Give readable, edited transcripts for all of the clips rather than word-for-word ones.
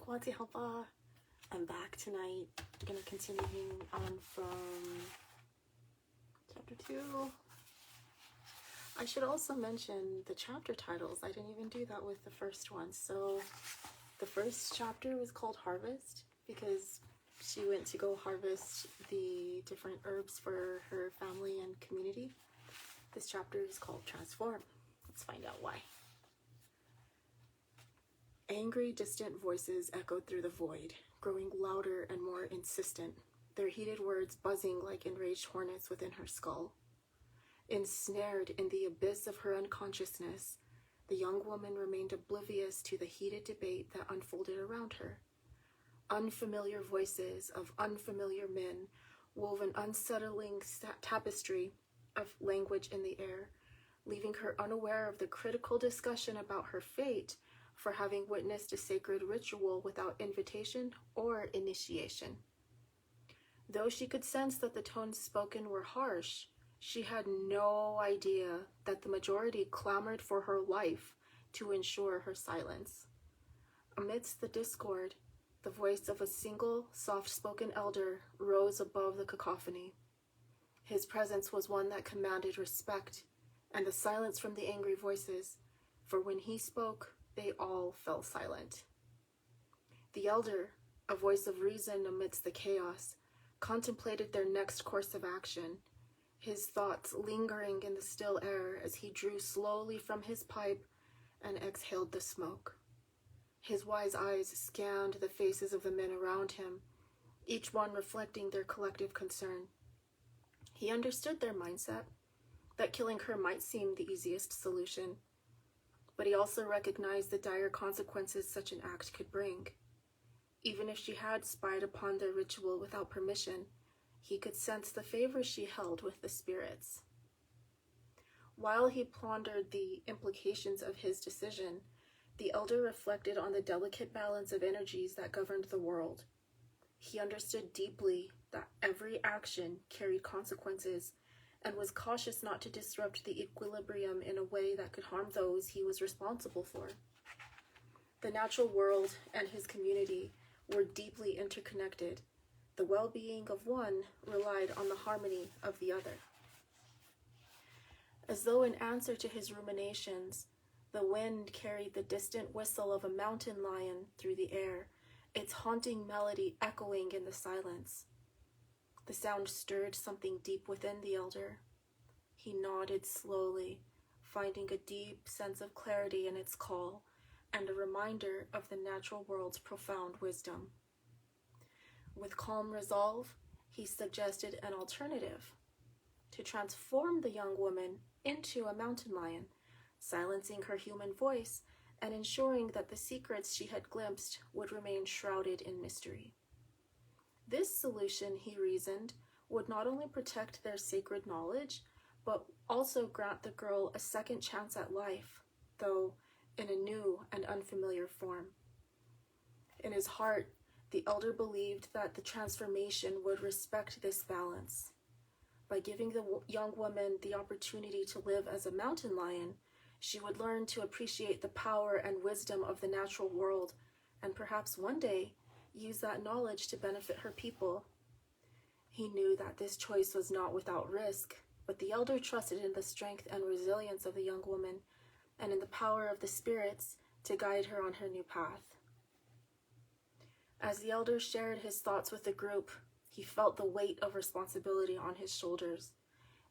Kwati Hapa. I'm back tonight. I'm gonna continue on from chapter 2. I should also mention the chapter titles. I didn't even do that with the first one. So the first chapter was called Harvest because she went to go harvest the different herbs for her family and community. This chapter is called Transform. Let's find out why. Angry, distant voices echoed through the void, growing louder and more insistent, their heated words buzzing like enraged hornets within her skull. Ensnared in the abyss of her unconsciousness, the young woman remained oblivious to the heated debate that unfolded around her. Unfamiliar voices of unfamiliar men wove an unsettling tapestry of language in the air, leaving her unaware of the critical discussion about her fate for having witnessed a sacred ritual without invitation or initiation. Though she could sense that the tones spoken were harsh, she had no idea that the majority clamored for her life to ensure her silence. Amidst the discord, the voice of a single, soft-spoken elder rose above the cacophony. His presence was one that commanded respect and the silence from the angry voices, for when he spoke, they all fell silent. The elder, a voice of reason amidst the chaos, contemplated their next course of action, his thoughts lingering in the still air as he drew slowly from his pipe and exhaled the smoke. His wise eyes scanned the faces of the men around him, each one reflecting their collective concern. He understood their mindset, that killing her might seem the easiest solution, but he also recognized the dire consequences such an act could bring. Even if she had spied upon their ritual without permission, he could sense the favor she held with the spirits. While he pondered the implications of his decision, the elder reflected on the delicate balance of energies that governed the world. He understood deeply that every action carried consequences and was cautious not to disrupt the equilibrium in a way that could harm those he was responsible for. The natural world and his community were deeply interconnected. The well-being of one relied on the harmony of the other. As though in answer to his ruminations, the wind carried the distant whistle of a mountain lion through the air, its haunting melody echoing in the silence. The sound stirred something deep within the elder. He nodded slowly, finding a deep sense of clarity in its call and a reminder of the natural world's profound wisdom. With calm resolve, he suggested an alternative: to transform the young woman into a mountain lion, silencing her human voice and ensuring that the secrets she had glimpsed would remain shrouded in mystery. This solution, he reasoned, would not only protect their sacred knowledge, but also grant the girl a second chance at life, though in a new and unfamiliar form. In his heart, the elder believed that the transformation would respect this balance. By giving the young woman the opportunity to live as a mountain lion, she would learn to appreciate the power and wisdom of the natural world, and perhaps one day use that knowledge to benefit her people. He knew that this choice was not without risk, but the elder trusted in the strength and resilience of the young woman and in the power of the spirits to guide her on her new path. As the elder shared his thoughts with the group, he felt the weight of responsibility on his shoulders.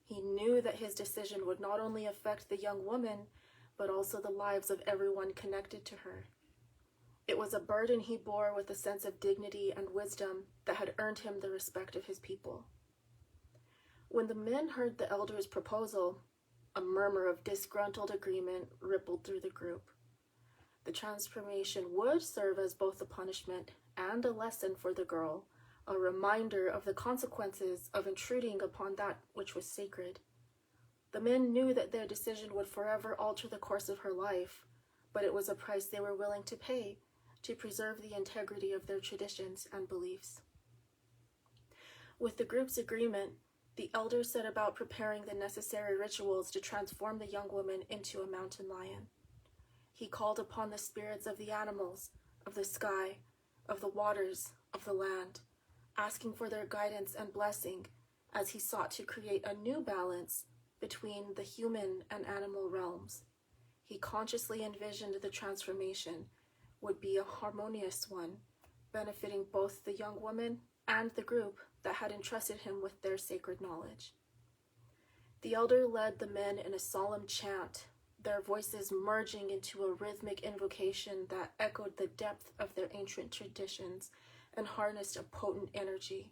He knew that his decision would not only affect the young woman, but also the lives of everyone connected to her. It was a burden he bore with a sense of dignity and wisdom that had earned him the respect of his people. When the men heard the elder's proposal, a murmur of disgruntled agreement rippled through the group. The transformation would serve as both a punishment and a lesson for the girl, a reminder of the consequences of intruding upon that which was sacred. The men knew that their decision would forever alter the course of her life, but it was a price they were willing to pay to preserve the integrity of their traditions and beliefs. With the group's agreement, the elder set about preparing the necessary rituals to transform the young woman into a mountain lion. He called upon the spirits of the animals, of the sky, of the waters of the land, asking for their guidance and blessing as he sought to create a new balance between the human and animal realms. He consciously envisioned the transformation would be a harmonious one, benefiting both the young woman and the group that had entrusted him with their sacred knowledge. The elder led the men in a solemn chant, their voices merging into a rhythmic invocation that echoed the depth of their ancient traditions and harnessed a potent energy.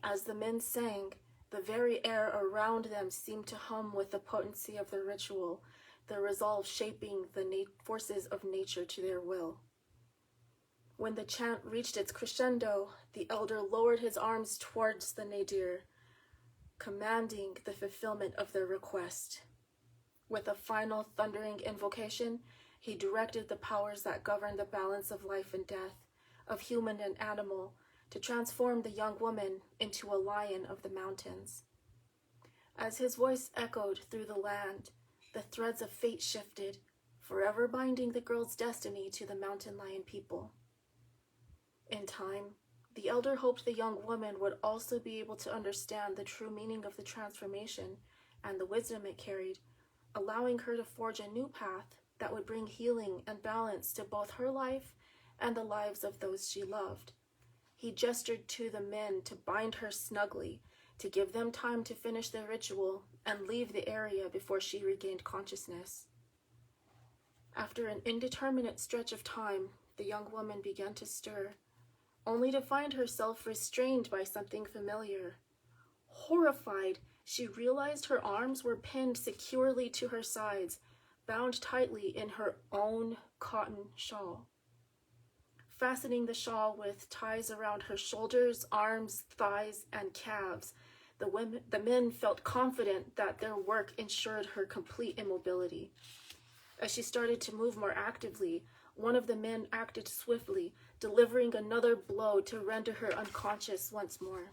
As the men sang, the very air around them seemed to hum with the potency of the ritual, their resolve shaping the forces of nature to their will. When the chant reached its crescendo, the elder lowered his arms towards the nadir, commanding the fulfillment of their request. With a final thundering invocation, he directed the powers that govern the balance of life and death, of human and animal, to transform the young woman into a lion of the mountains. As his voice echoed through the land, the threads of fate shifted, forever binding the girl's destiny to the mountain lion people. In time, the elder hoped the young woman would also be able to understand the true meaning of the transformation and the wisdom it carried, allowing her to forge a new path that would bring healing and balance to both her life and the lives of those she loved. He gestured to the men to bind her snugly, to give them time to finish their ritual and leave the area before she regained consciousness. After an indeterminate stretch of time, the young woman began to stir, only to find herself restrained by something familiar. Horrified, she realized her arms were pinned securely to her sides, bound tightly in her own cotton shawl. Fastening the shawl with ties around her shoulders, arms, thighs, and calves, the men felt confident that their work ensured her complete immobility. As she started to move more actively, one of the men acted swiftly, delivering another blow to render her unconscious once more.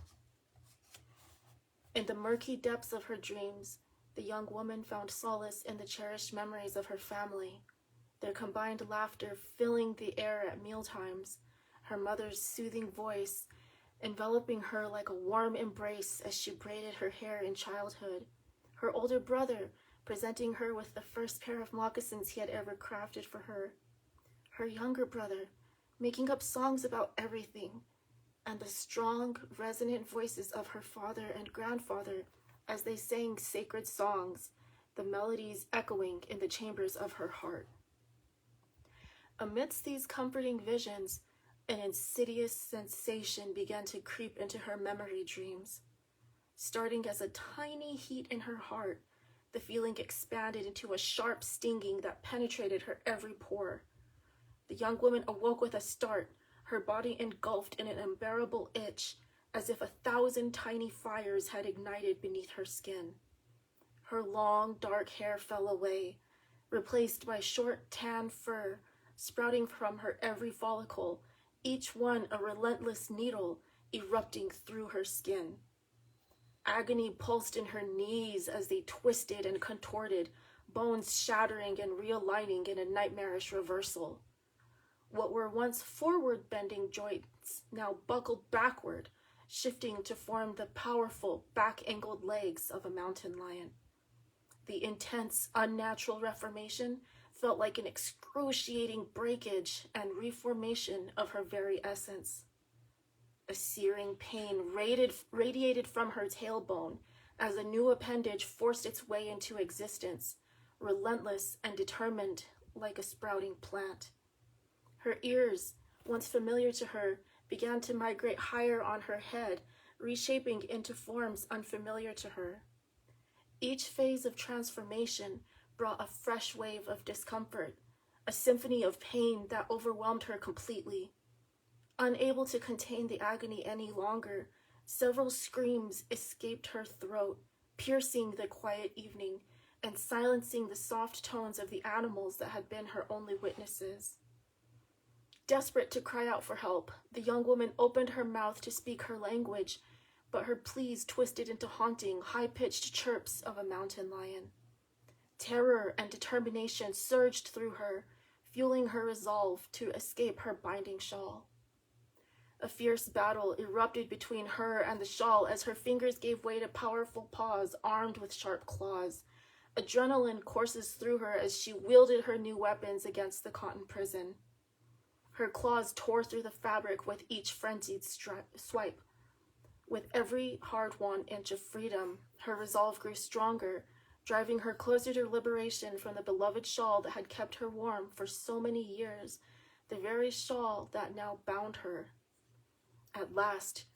In the murky depths of her dreams, the young woman found solace in the cherished memories of her family, their combined laughter filling the air at mealtimes, her mother's soothing voice enveloping her like a warm embrace as she braided her hair in childhood, her older brother presenting her with the first pair of moccasins he had ever crafted for her, her younger brother making up songs about everything, and the strong, resonant voices of her father and grandfather as they sang sacred songs, the melodies echoing in the chambers of her heart. Amidst these comforting visions, an insidious sensation began to creep into her memory dreams. Starting as a tiny heat in her heart, the feeling expanded into a sharp stinging that penetrated her every pore. The young woman awoke with a start, her body engulfed in an unbearable itch, as if 1,000 tiny fires had ignited beneath her skin. Her long, dark hair fell away, replaced by short, tan fur, sprouting from her every follicle, each one a relentless needle erupting through her skin. Agony pulsed in her knees as they twisted and contorted, bones shattering and realigning in a nightmarish reversal. What were once forward-bending joints now buckled backward, shifting to form the powerful, back-angled legs of a mountain lion. The intense, unnatural reformation felt like an excruciating breakage and reformation of her very essence. A searing pain radiated from her tailbone as a new appendage forced its way into existence, relentless and determined like a sprouting plant. Her ears, once familiar to her, began to migrate higher on her head, reshaping into forms unfamiliar to her. Each phase of transformation brought a fresh wave of discomfort, a symphony of pain that overwhelmed her completely. Unable to contain the agony any longer, several screams escaped her throat, piercing the quiet evening and silencing the soft tones of the animals that had been her only witnesses. Desperate to cry out for help, the young woman opened her mouth to speak her language, but her pleas twisted into haunting, high-pitched chirps of a mountain lion. Terror and determination surged through her, fueling her resolve to escape her binding shawl. A fierce battle erupted between her and the shawl as her fingers gave way to powerful paws armed with sharp claws. Adrenaline courses through her as she wielded her new weapons against the cotton prison. Her claws tore through the fabric with each frenzied swipe. With every hard-won inch of freedom, her resolve grew stronger, driving her closer to liberation from the beloved shawl that had kept her warm for so many years, the very shawl that now bound her. At last,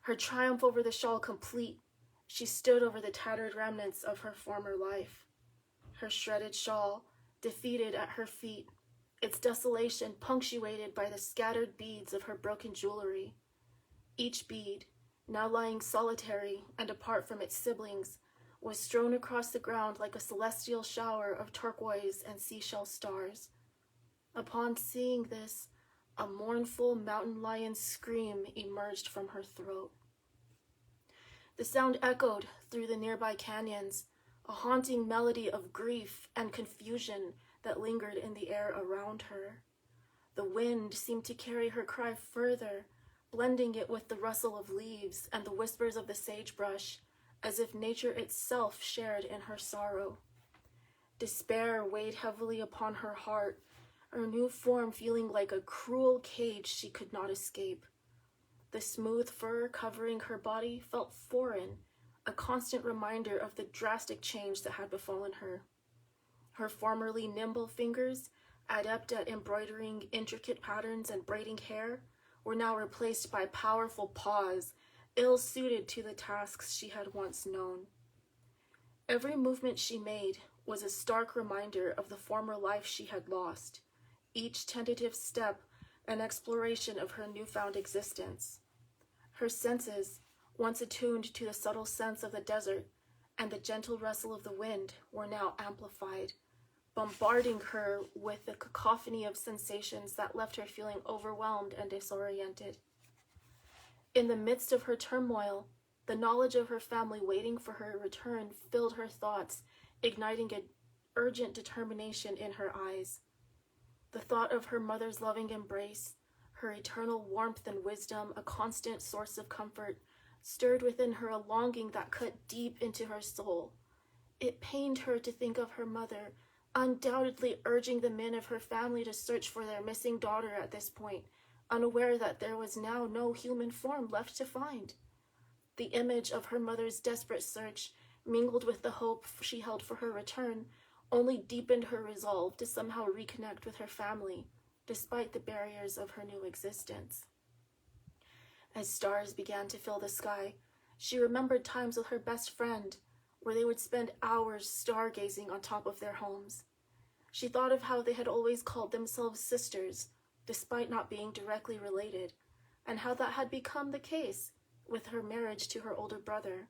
her triumph over the shawl complete, she stood over the tattered remnants of her former life. Her shredded shawl, defeated at her feet, its desolation punctuated by the scattered beads of her broken jewelry. Each bead, now lying solitary and apart from its siblings, was strewn across the ground like a celestial shower of turquoise and seashell stars. Upon seeing this, a mournful mountain lion's scream emerged from her throat. The sound echoed through the nearby canyons, a haunting melody of grief and confusion that lingered in the air around her. The wind seemed to carry her cry further, blending it with the rustle of leaves and the whispers of the sagebrush, as if nature itself shared in her sorrow. Despair weighed heavily upon her heart, her new form feeling like a cruel cage she could not escape. The smooth fur covering her body felt foreign, a constant reminder of the drastic change that had befallen her. Her formerly nimble fingers, adept at embroidering intricate patterns and braiding hair, were now replaced by powerful paws, ill-suited to the tasks she had once known. Every movement she made was a stark reminder of the former life she had lost, each tentative step an exploration of her newfound existence. Her senses, once attuned to the subtle scents of the desert and the gentle rustle of the wind, were now amplified, bombarding her with the cacophony of sensations that left her feeling overwhelmed and disoriented. In the midst of her turmoil, the knowledge of her family waiting for her return filled her thoughts, igniting an urgent determination in her eyes. The thought of her mother's loving embrace, her eternal warmth and wisdom, a constant source of comfort, stirred within her a longing that cut deep into her soul. It pained her to think of her mother, undoubtedly urging the men of her family to search for their missing daughter at this point, unaware that there was now no human form left to find. The image of her mother's desperate search, mingled with the hope she held for her return, only deepened her resolve to somehow reconnect with her family, despite the barriers of her new existence. As stars began to fill the sky, she remembered times with her best friend, where they would spend hours stargazing on top of their homes. She thought of how they had always called themselves sisters, despite not being directly related, and how that had become the case with her marriage to her older brother.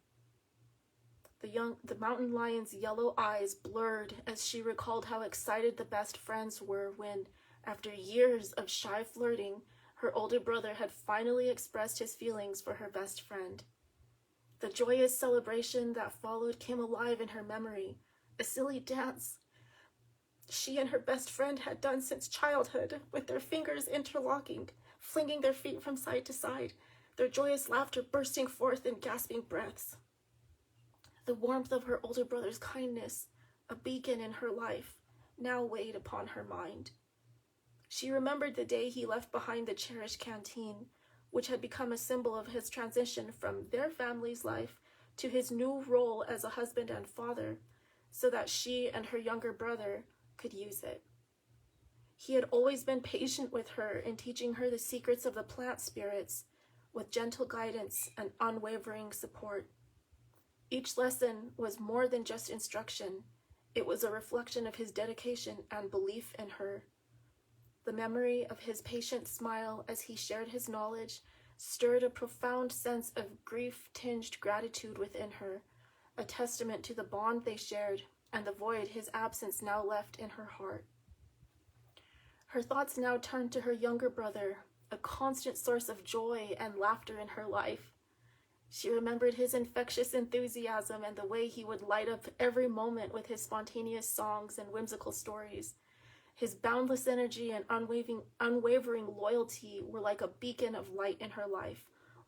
The mountain lion's yellow eyes blurred as she recalled how excited the best friends were when, after years of shy flirting, her older brother had finally expressed his feelings for her best friend. The joyous celebration that followed came alive in her memory, a silly dance she and her best friend had done since childhood, with their fingers interlocking, flinging their feet from side to side, their joyous laughter bursting forth in gasping breaths. The warmth of her older brother's kindness, a beacon in her life, now weighed upon her mind. She remembered the day he left behind the cherished canteen, which had become a symbol of his transition from their family's life to his new role as a husband and father, so that she and her younger brother could use it. He had always been patient with her in teaching her the secrets of the plant spirits, with gentle guidance and unwavering support. Each lesson was more than just instruction. It was a reflection of his dedication and belief in her. The memory of his patient smile as he shared his knowledge stirred a profound sense of grief-tinged gratitude within her, a testament to the bond they shared and the void his absence now left in her heart. Her thoughts now turned to her younger brother, a constant source of joy and laughter in her life. She remembered his infectious enthusiasm and the way he would light up every moment with his spontaneous songs and whimsical stories. His boundless energy and unwavering loyalty were like a beacon of light in her life,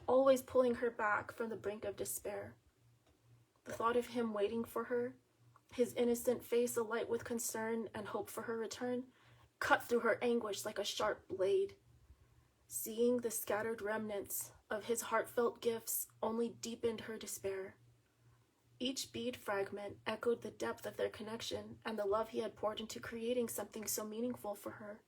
always pulling her back from the brink of despair. The thought of him waiting for her, his innocent face alight with concern and hope for her return, cut through her anguish like a sharp blade. Seeing the scattered remnants of his heartfelt gifts only deepened her despair. Each bead fragment echoed the depth of their connection and the love he had poured into creating something so meaningful for her.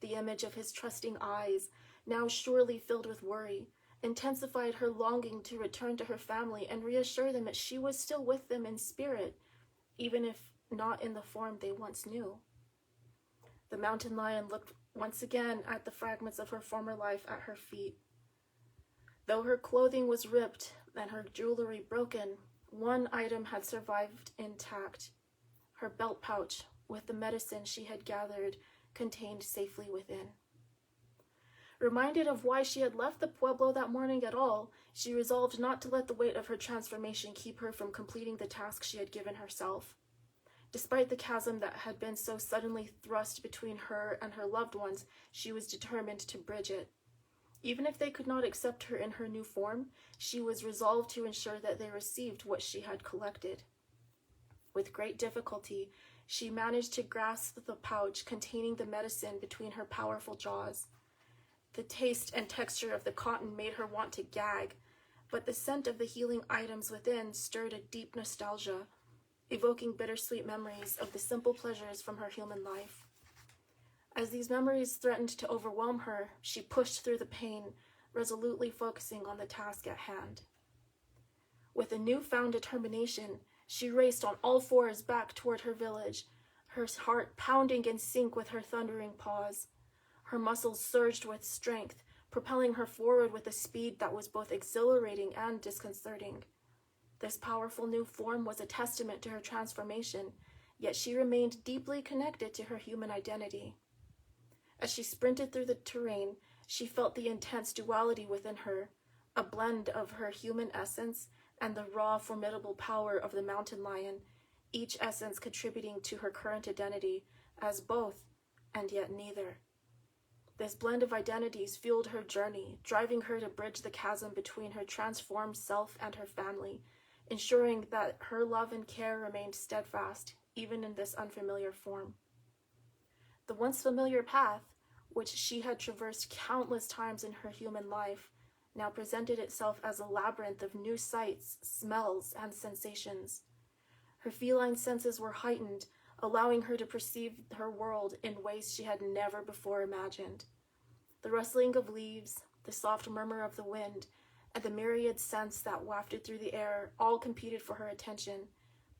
The image of his trusting eyes, now surely filled with worry, intensified her longing to return to her family and reassure them that she was still with them in spirit, even if not in the form they once knew. The mountain lion looked once again at the fragments of her former life at her feet. Though her clothing was ripped and her jewelry broken, one item had survived intact. Her belt pouch, with the medicine she had gathered, contained safely within. Reminded of why she had left the pueblo that morning at all, she resolved not to let the weight of her transformation keep her from completing the task she had given herself. Despite the chasm that had been so suddenly thrust between her and her loved ones, she was determined to bridge it. Even if they could not accept her in her new form, she was resolved to ensure that they received what she had collected. With great difficulty, she managed to grasp the pouch containing the medicine between her powerful jaws. The taste and texture of the cotton made her want to gag, but the scent of the healing items within stirred a deep nostalgia, evoking bittersweet memories of the simple pleasures from her human life. As these memories threatened to overwhelm her, she pushed through the pain, resolutely focusing on the task at hand. With a newfound determination, she raced on all fours back toward her village, her heart pounding in sync with her thundering paws. Her muscles surged with strength, propelling her forward with a speed that was both exhilarating and disconcerting. This powerful new form was a testament to her transformation, yet she remained deeply connected to her human identity. As she sprinted through the terrain, she felt the intense duality within her, a blend of her human essence and the raw, formidable power of the mountain lion, each essence contributing to her current identity as both and yet neither. This blend of identities fueled her journey, driving her to bridge the chasm between her transformed self and her family, ensuring that her love and care remained steadfast, even in this unfamiliar form. The once familiar path, which she had traversed countless times in her human life, now presented itself as a labyrinth of new sights, smells, and sensations. Her feline senses were heightened, allowing her to perceive her world in ways she had never before imagined. The rustling of leaves, the soft murmur of the wind, and the myriad scents that wafted through the air all competed for her attention,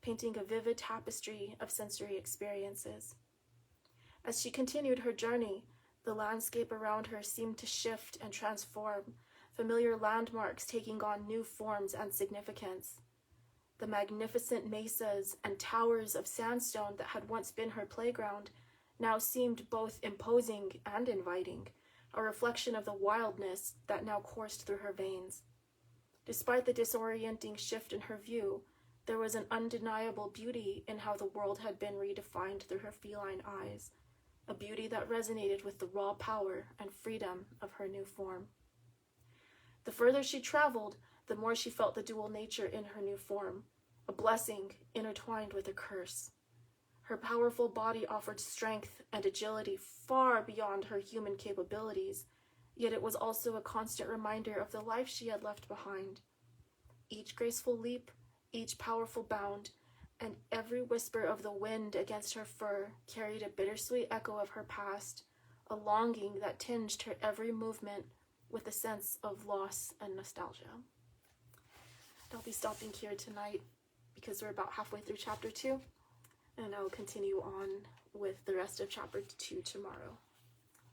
painting a vivid tapestry of sensory experiences. As she continued her journey, the landscape around her seemed to shift and transform, familiar landmarks taking on new forms and significance. The magnificent mesas and towers of sandstone that had once been her playground now seemed both imposing and inviting, a reflection of the wildness that now coursed through her veins. Despite the disorienting shift in her view, there was an undeniable beauty in how the world had been redefined through her feline eyes, a beauty that resonated with the raw power and freedom of her new form. The further she traveled, the more she felt the dual nature in her new form, a blessing intertwined with a curse. Her powerful body offered strength and agility far beyond her human capabilities, yet it was also a constant reminder of the life she had left behind. Each graceful leap, each powerful bound, and every whisper of the wind against her fur carried a bittersweet echo of her past, a longing that tinged her every movement with a sense of loss and nostalgia. I'll be stopping here tonight because we're about halfway through chapter 2, and I'll continue on with the rest of chapter 2 tomorrow.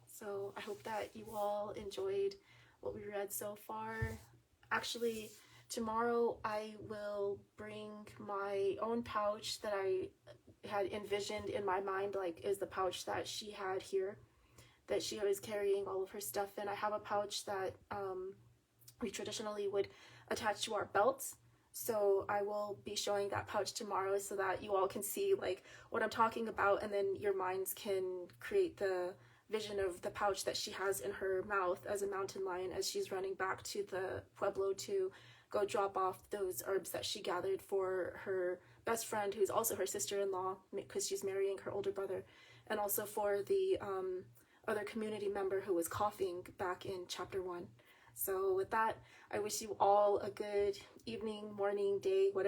So I hope that you all enjoyed what we read so far. Actually, tomorrow I will bring my own pouch that I had envisioned in my mind, like is the pouch that she had here, that she was carrying all of her stuff in. I have a pouch that we traditionally would attach to our belts, So I will be showing that pouch tomorrow so that you all can see like what I'm talking about, and then your minds can create the vision of the pouch that she has in her mouth as a mountain lion as she's running back to the pueblo to go drop off those herbs that she gathered for her best friend, who's also her sister-in-law because she's marrying her older brother, and also for the other community member who was coughing back in chapter 1. So with that, I wish you all a good evening, morning, day, whatever